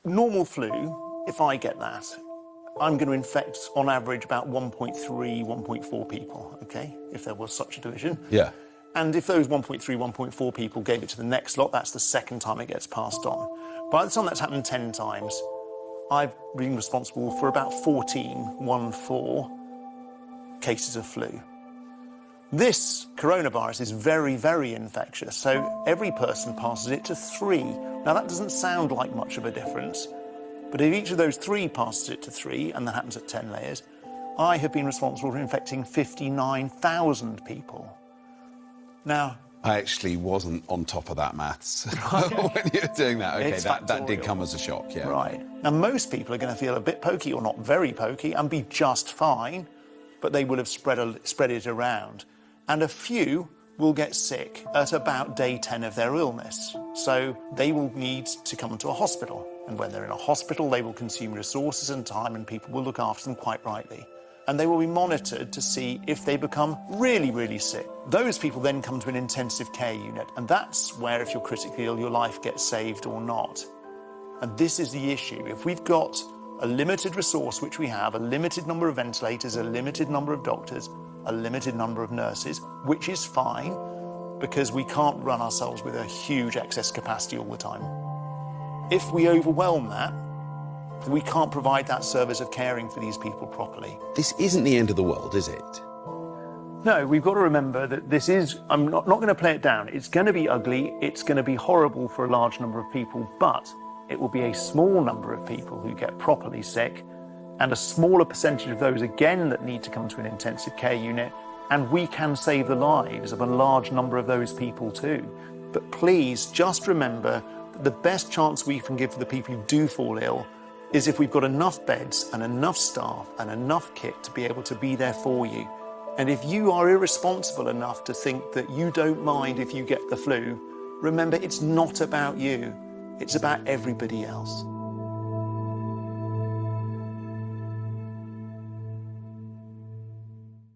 Normal flu, if I get that, I'm going to infect, on average, about 1.3, 1.4 people, OK, if there was such a division. Yeah. And if those 1.3, 1.4 people gave it to the next lot, that's the second time it gets passed on. By the time that's happened 10 times, I've been responsible for about 14 cases of flu. This coronavirus is very, very infectious, so every person passes it to 3. Now, that doesn't sound like much of a difference, but if each of those 3 passes it to 3, and that happens at 10 layers, I have been responsible for infecting 59,000 people. Now, I actually wasn't on top of that maths when you were doing that. OK, that did come as a shock, yeah. Right. Now, most people are going to feel a bit pokey, or not very pokey, and be just fine, but they will have spread it around. And a few will get sick at about day 10 of their illness. So they will need to come to a hospital. And when they're in a hospital, they will consume resources and time, and people will look after them quite rightly. And they will be monitored to see if they become really, really sick. Those people then come to an intensive care unit, and that's where, if you're critically ill, your life gets saved or not. And this is the issue. If we've got a limited resource, which we have, a limited number of ventilators, a limited number of doctors, a limited number of nurses, which is fine, because we can't run ourselves with a huge excess capacity all the time. If we overwhelm that, we can't provide that service of caring for these people properly. This isn't the end of the world, is it? No, we've got to remember that this is, I'm not going to play it down. It's going to be ugly, it's going to be horrible for a large number of people, but it will be a small number of people who get properly sick, and a smaller percentage of those, again, that need to come to an intensive care unit, and we can save the lives of a large number of those people too. But please, just remember that the best chance we can give for the people who do fall ill is if we've got enough beds and enough staff and enough kit to be able to be there for you. And if you are irresponsible enough to think that you don't mind if you get the flu, remember, it's not about you. It's about everybody else.